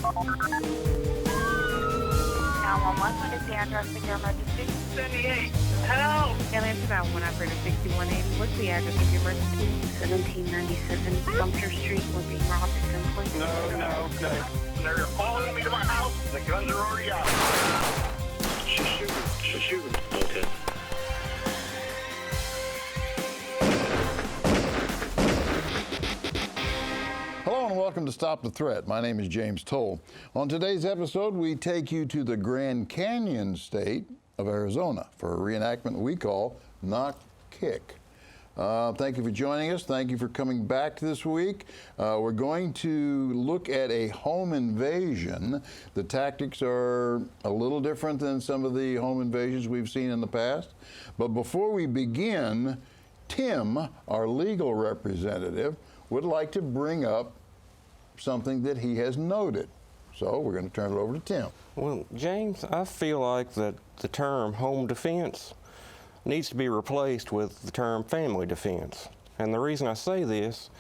911, what is the address of your emergency? 78. Help! Aliens about 1 operator 6180. What's the address of your emergency? 1797 Sumter Street. We're being robbed at gunpoint. No. They're following me to my house. The guns are already out. She's shooting. Okay. Hello and welcome to Stop the Threat. My name is James Towle. On today's episode, we take you to the Grand Canyon state of Arizona for a reenactment we call Knock Kick. Thank you for joining us. Thank you for coming back this week. We're going to look at a home invasion. The tactics are a little different than some of the home invasions we've seen in the past. But before we begin, Tim, our legal representative, would like to bring up something that he has noted. So we're going to turn it over to Tim. Well, James, I feel like that the term home defense needs to be replaced with the term family defense. And the reason I say this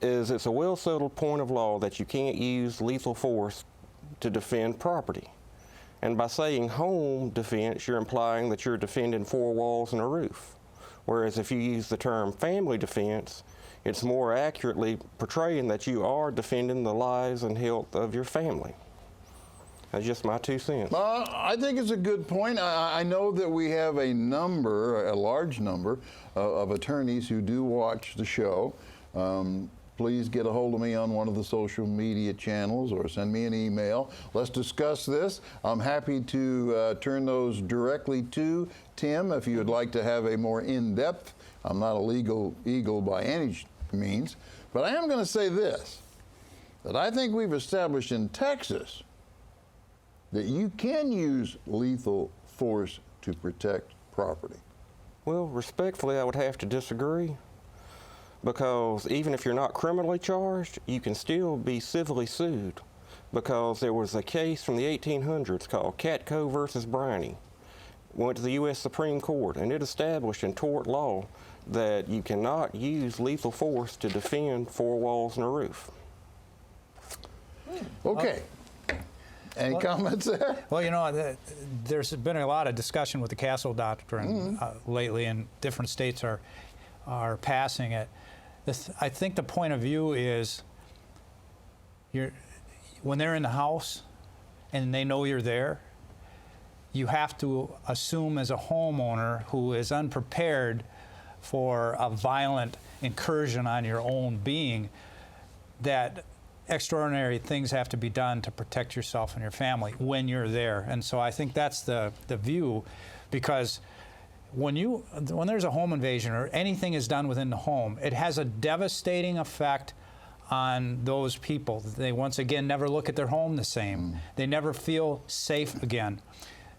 is it's a well-settled point of law that you can't use lethal force to defend property. And by saying home defense, you're implying that you're defending four walls and a roof. Whereas if you use the term family defense, it's more accurately portraying that you are defending the lives and health of your family. That's just my 2 cents. I think it's a good point. I know that we have a large number of attorneys who do watch the show. Please get a hold of me on one of the social media channels or send me an email. Let's discuss this. I'm happy to turn those directly to Tim if you would like to have a more in-depth. I'm not a legal eagle by any means, but I am going to say this, that I think we've established in Texas that you can use lethal force to protect property. Well, respectfully, I would have to disagree, because even if you're not criminally charged, you can still be civilly sued, because there was a case from the 1800s called Catco versus Briney. Went to the U.S. Supreme Court, and it established in tort law that you cannot use lethal force to defend four walls and a roof. Okay. Any comments there? Well, you know, there's been a lot of discussion with the Castle Doctrine lately, and different states are passing it. I think the point of view is when they're in the house and they know you're there, you have to assume as a homeowner who is unprepared for a violent incursion on your own being that extraordinary things have to be done to protect yourself and your family when you're there. And so I think that's the view, because when there's a home invasion or anything is done within the home, it has a devastating effect on those people. They once again never look at their home the same. They never feel safe again.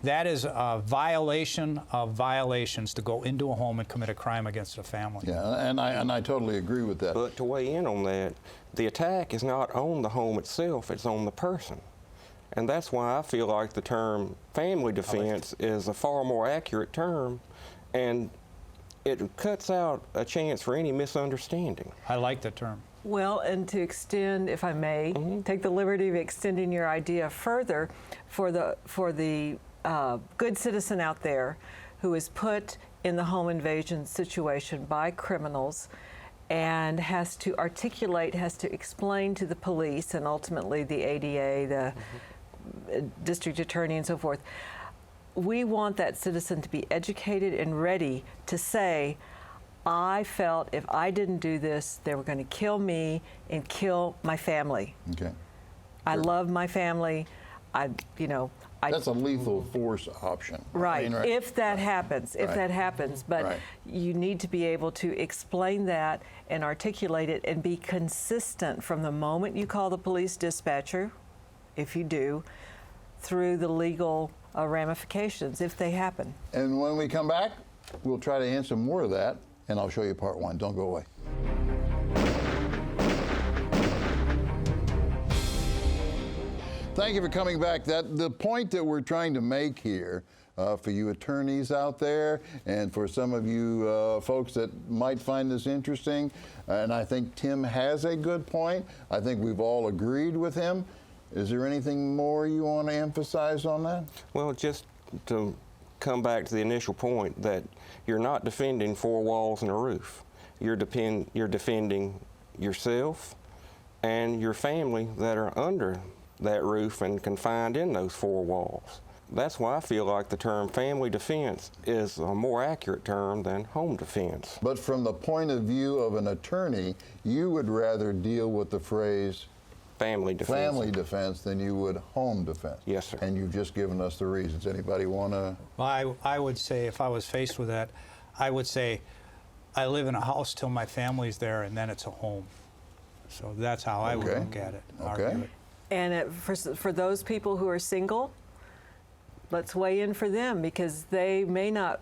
That is a violation of violations to go into a home and commit a crime against a family. Yeah, and I totally agree with that. But to weigh in on that, the attack is not on the home itself, it's on the person. And that's why I feel like the term family defense is a far more accurate term, and it cuts out a chance for any misunderstanding. I like the term. Well, and to extend, if I may, take the liberty of extending your idea further for the good citizen out there who is put in the home invasion situation by criminals and has to articulate, has to explain to the police and ultimately the ADA, the district attorney and so forth. We want that citizen to be educated and ready to say, I felt if I didn't do this, they were going to kill me and kill my family. Okay. I love my family. That's a lethal force option. Right, I mean, if that happens, but you need to be able to explain that and articulate it and be consistent from the moment you call the police dispatcher, if you do, through the legal ramifications if they happen. And when we come back, we'll try to answer more of that, and I'll show you part one. Don't go away. Thank you for coming back. The point that we're trying to make here for you attorneys out there and for some of you folks that might find this interesting, and I think Tim has a good point. I think we've all agreed with him. Is there anything more you want to emphasize on that? Well, just to come back to the initial point that you're not defending four walls and a roof. You're defending yourself and your family that are under that roof and confined in those four walls. That's why I feel like the term family defense is a more accurate term than home defense. But from the point of view of an attorney, you would rather deal with the phrase family defense than you would home defense. Yes, sir. And you've just given us the reasons. Anybody want to? Well, I would say, if I was faced with that, I would say I live in a house till my family's there, and then it's a home. So that's how I would look at it. Argue it. And for those people who are single, let's weigh in for them, because they may not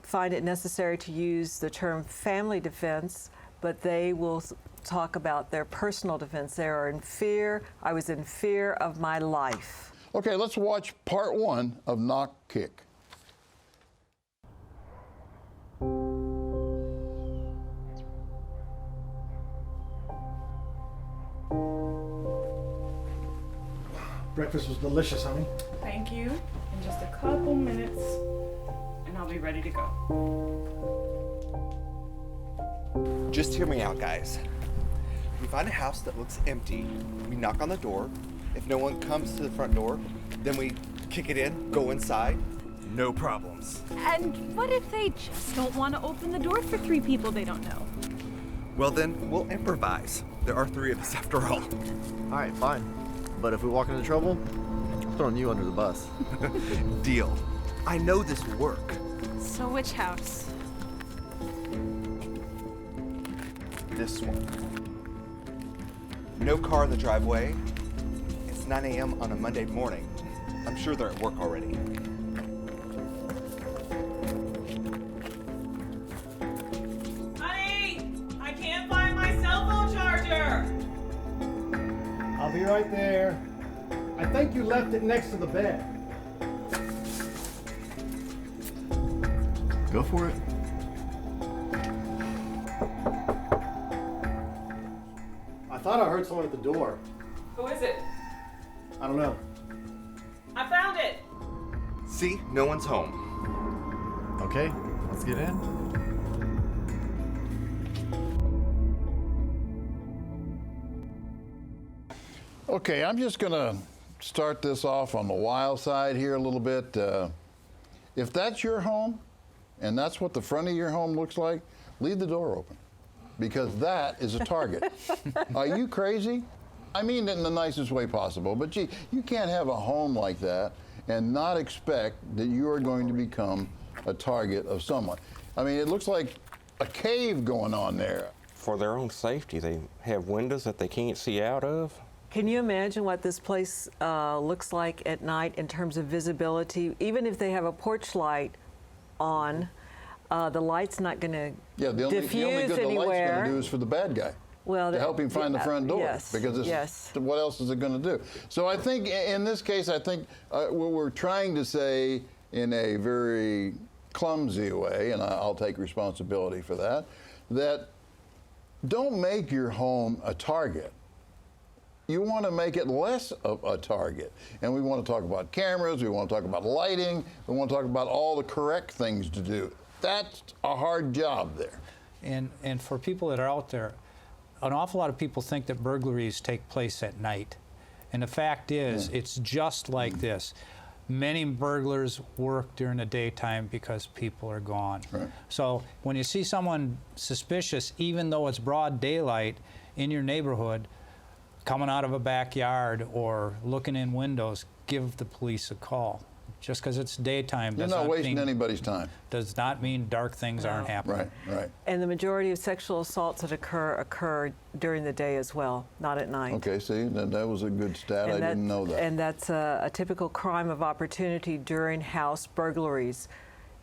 find it necessary to use the term family defense, but they will talk about their personal defense. They are in fear. I was in fear of my life. Okay, let's watch part 1 of Knock Kick. Breakfast was delicious, honey. Thank you. In just a couple minutes, and I'll be ready to go. Just hear me out, guys. We find a house that looks empty. We knock on the door. If no one comes to the front door, then we kick it in, go inside. No problems. And what if they just don't want to open the door for 3 people they don't know? Well, then we'll improvise. There are 3 of us after all. All right, fine. But if we walk into trouble, I'm throwing you under the bus. Deal. I know this will work. So which house? This one. No car in the driveway. It's 9 a.m. on a Monday morning. I'm sure they're at work already. Honey, I can't find my cell phone charger. I'll be right there. I think you left it next to the bed. Go for it. I thought I heard someone at the door. Who is it? I don't know. I found it. See? No one's home. Okay, let's get in. Okay, I'm just going to start this off on the wild side here a little bit. If that's your home, and that's what the front of your home looks like, leave the door open, because that is a target. Are you crazy? I mean it in the nicest way possible, but gee, you can't have a home like that and not expect that you are going to become a target of someone. I mean, it looks like a cave going on there. For their own safety, they have windows that they can't see out of. Can you imagine what this place looks like at night in terms of visibility? Even if they have a porch light on, the light's not going to diffuse the only good anywhere. the light's going to do is for the bad guy. Well, to help him find the front door, yes, because what else is it going to do? So I think in this case, I think what we're trying to say in a very clumsy way, and I'll take responsibility for that, that don't make your home a target. You want to make it less of a target. And we want to talk about cameras, we want to talk about lighting, we want to talk about all the correct things to do. That's a hard job there. And for people that are out there, an awful lot of people think that burglaries take place at night. And the fact is, it's just like this. Many burglars work during the daytime because people are gone. Right. So when you see someone suspicious, even though it's broad daylight in your neighborhood, coming out of a backyard or looking in windows, give the police a call. Just because it's daytime You're not wasting anybody's time. Does not mean dark things aren't happening. Right. And the majority of sexual assaults that occur during the day as well, not at night. Okay, see, that was a good stat. I didn't know that. And that's a typical crime of opportunity during house burglaries,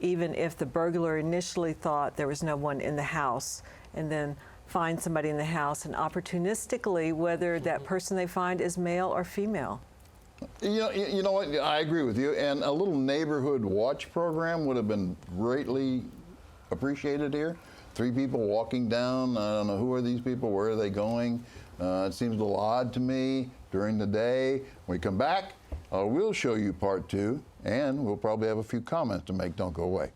even if the burglar initially thought there was no one in the house, and then find somebody in the house, and opportunistically, whether that person they find is male or female. You know what? I agree with you. And a little neighborhood watch program would have been greatly appreciated here. 3 people walking down. I don't know, who are these people? Where are they going? It seems a little odd to me during the day. When we come back, we'll show you part 2, and we'll probably have a few comments to make. Don't go away.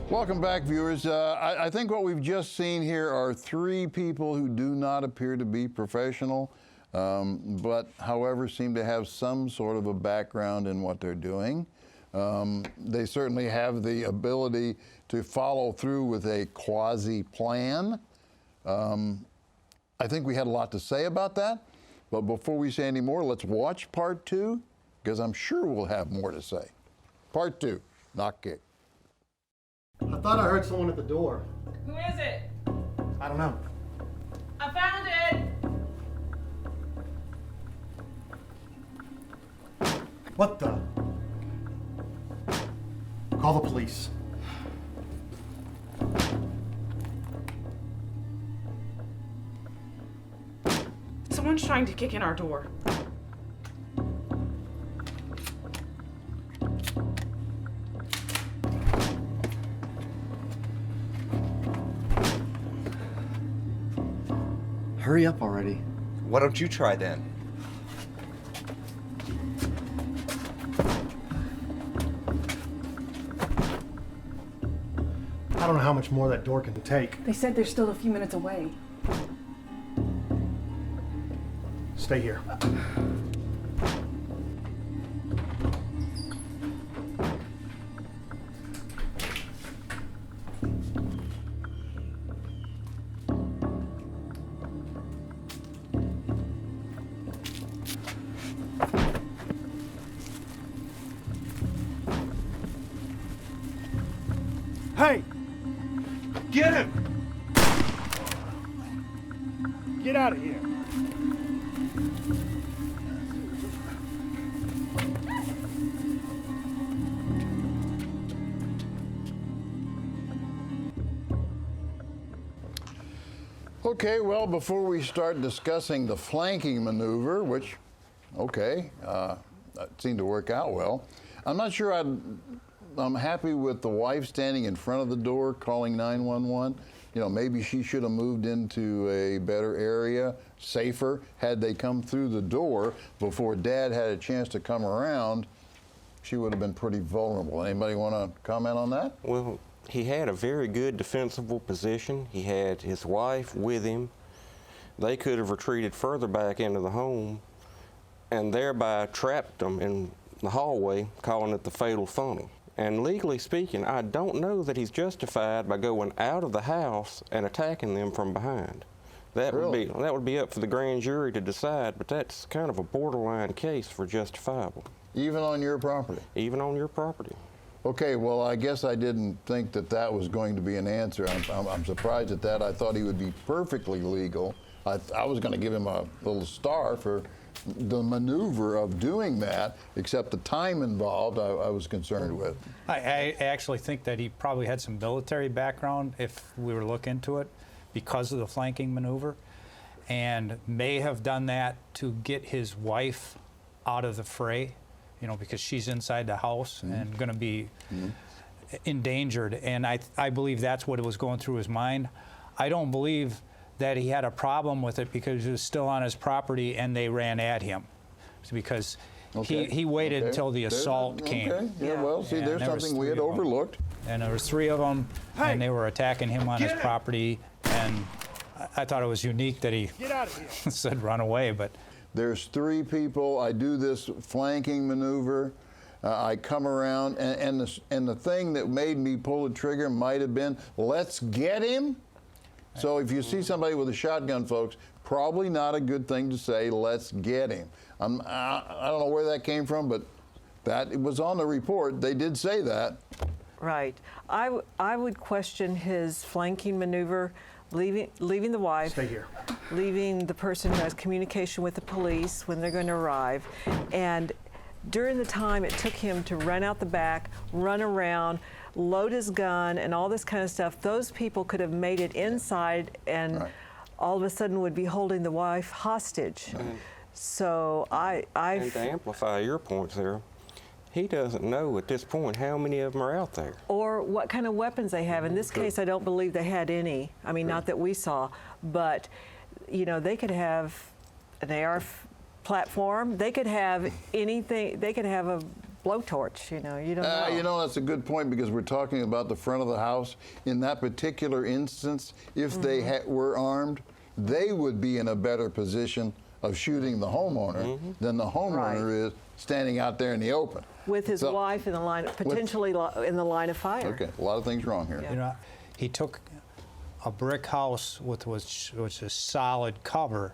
Welcome back, viewers. I think what we've just seen here are 3 people who do not appear to be professional, but however seem to have some sort of a background in what they're doing. They certainly have the ability to follow through with a quasi-plan. I think we had a lot to say about that, but before we say any more, let's watch part 2, because I'm sure we'll have more to say. Part 2, Knock Kick. I thought I heard someone at the door. Who is it? I don't know. I found it! What the? Call the police. Someone's trying to kick in our door. Hurry up already. Why don't you try then? I don't know how much more that door can take. They said they're still a few minutes away. Stay here. Hey! Get him! Get out of here! Okay, well, before we start discussing the flanking maneuver, which, okay, that seemed to work out well, I'm not sure I'm happy with the wife standing in front of the door calling 911. You know, maybe she should have moved into a better area, safer. Had they come through the door before Dad had a chance to come around, she would have been pretty vulnerable. Anybody want to comment on that? Well, he had a very good defensible position. He had his wife with him. They could have retreated further back into the home and thereby trapped them in the hallway, calling it the fatal funnel. And legally speaking, I don't know that he's justified by going out of the house and attacking them from behind. That would be up for the grand jury to decide, but that's kind of a borderline case for justifiable. Even on your property? Even on your property. Okay, well, I guess I didn't think that that was going to be an answer. I'm surprised at that. I thought he would be perfectly legal. I was going to give him a little star for the maneuver of doing that, except the time involved I was concerned with. I actually think that he probably had some military background, if we were to look into it, because of the flanking maneuver, and may have done that to get his wife out of the fray, you know, because she's inside the house and going to be endangered. And I believe that's what was going through his mind. I don't believe that he had a problem with it because he was still on his property and they ran at him. It's because he waited until the assault came. Okay, yeah, well, see, there's something we had overlooked. And there was 3 of them, and they were attacking him on his property, and I thought it was unique that he said run away, but. There's 3 people. I do this flanking maneuver. I come around, and the thing that made me pull the trigger might have been, let's get him. So if you see somebody with a shotgun, folks, probably not a good thing to say, let's get him. I don't know where that came from, but that was on the report. They did say that. Right. I would question his flanking maneuver, leaving the wife. Stay here. Leaving the person who has communication with the police when they're going to arrive. And during the time it took him to run out the back, run around, load his gun, and all this kind of stuff, those people could have made it inside and all of a sudden would be holding the wife hostage. So And to amplify your points there, He doesn't know at this point how many of them are out there. Or what kind of weapons they have. In this case, I don't believe they had any. I mean, not that we saw, but, you know, they could have an AR platform. They could have anything. They could have a blowtorch, you know, you don't know. You know, that's a good point because we're talking about the front of the house. In that particular instance, if they were armed, they would be in a better position of shooting the homeowner than the homeowner is standing out there in the open. With his wife in the line, potentially in the line of fire. Okay, a lot of things wrong here. Yeah. You know, he took a brick house with which a solid cover,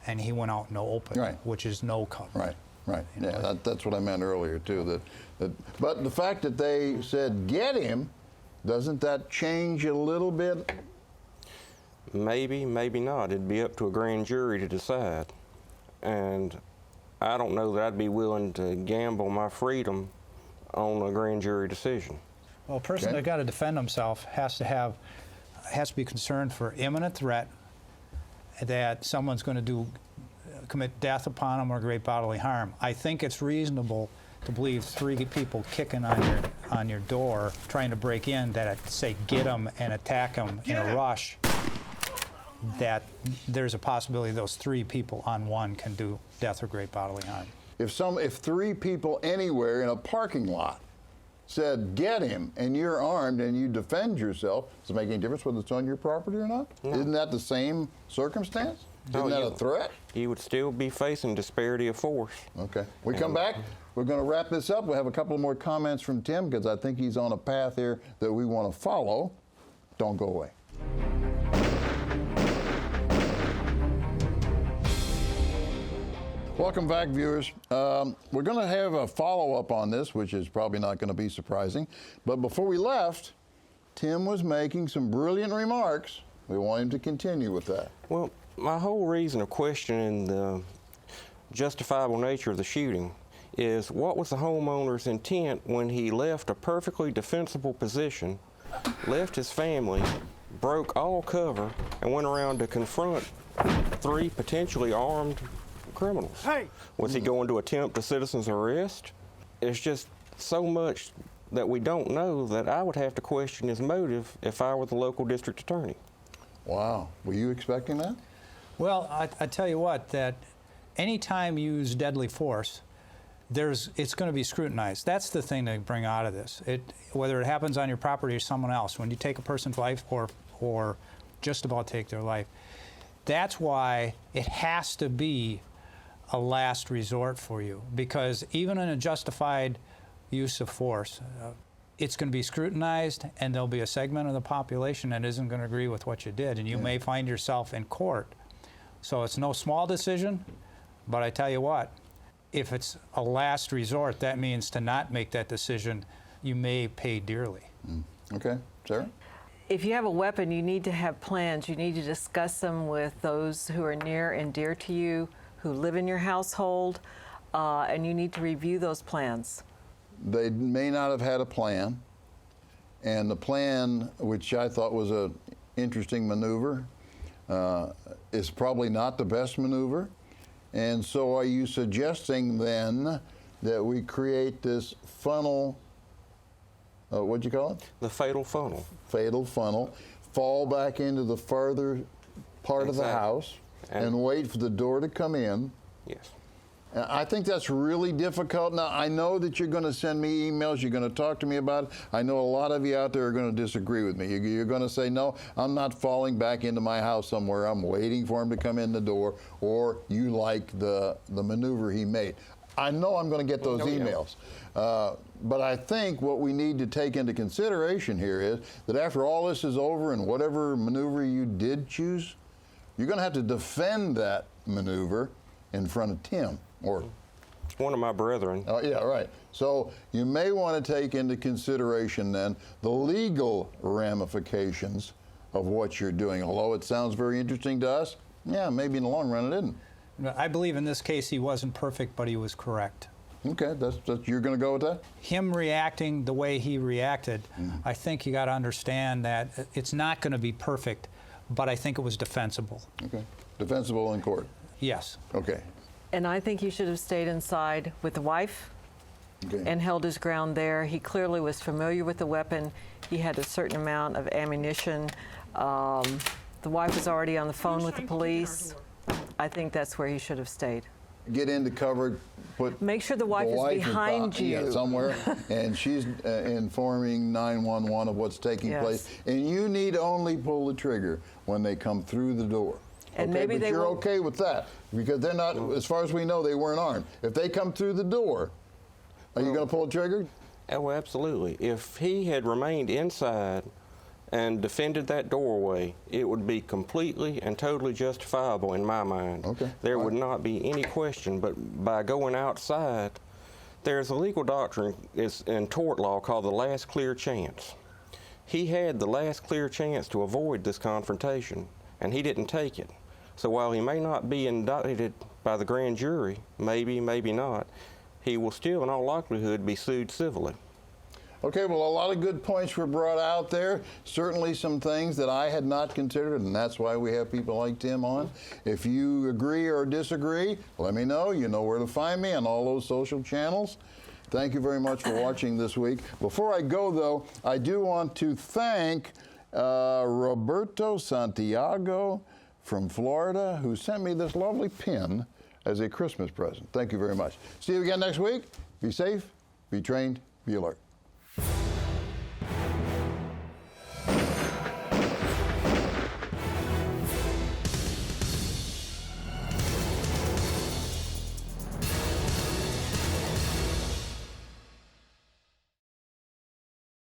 and he went out in the open, which is no cover. Right. Right. Yeah, that's what I meant earlier too. But the fact that they said get him, doesn't that change a little bit? Maybe, maybe not. It'd be up to a grand jury to decide, and I don't know that I'd be willing to gamble my freedom on a grand jury decision. Well, a person that got to defend himself has to be concerned for imminent threat that someone's going to commit death upon him or great bodily harm. I think it's reasonable to believe 3 people kicking on your door, trying to break in, that say get him and attack him in a rush, that there's a possibility those 3 people on one can do death or great bodily harm. If 3 people anywhere in a parking lot said get him and you're armed and you defend yourself, does it make any difference whether it's on your property or not? No. Isn't that the same circumstance? Isn't that a threat? You would still be facing disparity of force. Okay. We come back, we're going to wrap this up. We'll have a couple more comments from Tim because I think he's on a path here that we want to follow. Don't go away. Welcome back, viewers. We're going to have a follow-up on this, which is probably not going to be surprising. But before we left, Tim was making some brilliant remarks. We want him to continue with that. Well, my whole reason of questioning the justifiable nature of the shooting is what was the homeowner's intent when he left a perfectly defensible position, left his family, broke all cover, and went around to confront 3 potentially armed criminals? Was he going to attempt a citizen's arrest? It's just so much that we don't know that I would have to question his motive if I were the local district attorney. Wow. Were you expecting that? Well, I tell you what, that any time you use deadly force, it's going to be scrutinized. That's the thing to bring out of this. Whether it happens on your property or someone else, when you take a person's life or just about take their life, that's why it has to be a last resort for you, because even in a justified use of force, it's going to be scrutinized, and there'll be a segment of the population that isn't going to agree with what you did, and you may find yourself in court. So it's no small decision, but I tell you what, if it's a last resort, that means to not make that decision, you may pay dearly. Okay, Sarah? If you have a weapon, you need to have plans. You need to discuss them with those who are near and dear to you, who live in your household, and you need to review those plans. They may not have had a plan, and the plan, which I thought was an interesting maneuver, is probably not the best maneuver. And so are you suggesting then that we create this funnel, what'd you call it? The fatal funnel. Fatal funnel, fall back into the further part of the house and wait for the door to come in? Yes. I think that's really difficult. Now, I know that you're going to send me emails, you're going to talk to me about it. I know a lot of you out there are going to disagree with me. You're going to say, no, I'm not falling back into my house somewhere. I'm waiting for him to come in the door, or you like the maneuver he made. I know I'm going to get those emails. But I think what we need to take into consideration here is that after all this is over and whatever maneuver you did choose, you're going to have to defend that maneuver in front of Tim. Or one of my brethren. Oh, yeah, right. So you may want to take into consideration then the legal ramifications of what you're doing. Although it sounds very interesting to us, yeah, maybe in the long run it didn't. I believe in this case he wasn't perfect, but he was correct. Okay, you're going to go with that? Him reacting the way he reacted, I think you got to understand that it's not going to be perfect, but I think it was defensible. Okay, defensible in court? Yes. Okay. And I think you should have stayed inside with the wife and held his ground there. He clearly was familiar with the weapon. He had a certain amount of ammunition. The wife was already on the phone with the police. I think that's where he should have stayed. Get into cover, make sure the wife is behind you. Yeah, somewhere, and she's informing 911 of what's taking place. And you need only pull the trigger when they come through the door. And okay, maybe but you're okay with that because they're not, as far as we know, they weren't armed. If they come through the door, are you going to pull the trigger? Oh, absolutely. If he had remained inside and defended that doorway, it would be completely and totally justifiable in my mind. Okay. There would not be any question, but by going outside, there's a legal doctrine in tort law called the last clear chance. He had the last clear chance to avoid this confrontation, and he didn't take it. So while he may not be indicted by the grand jury, maybe, maybe not, he will still, in all likelihood, be sued civilly. Okay, well, a lot of good points were brought out there. Certainly some things that I had not considered, and that's why we have people like Tim on. If you agree or disagree, let me know. You know where to find me on all those social channels. Thank you very much for watching this week. Before I go, though, I do want to thank Roberto Santiago from Florida, who sent me this lovely pin as a Christmas present. Thank you very much. See you again next week. Be safe, be trained, be alert.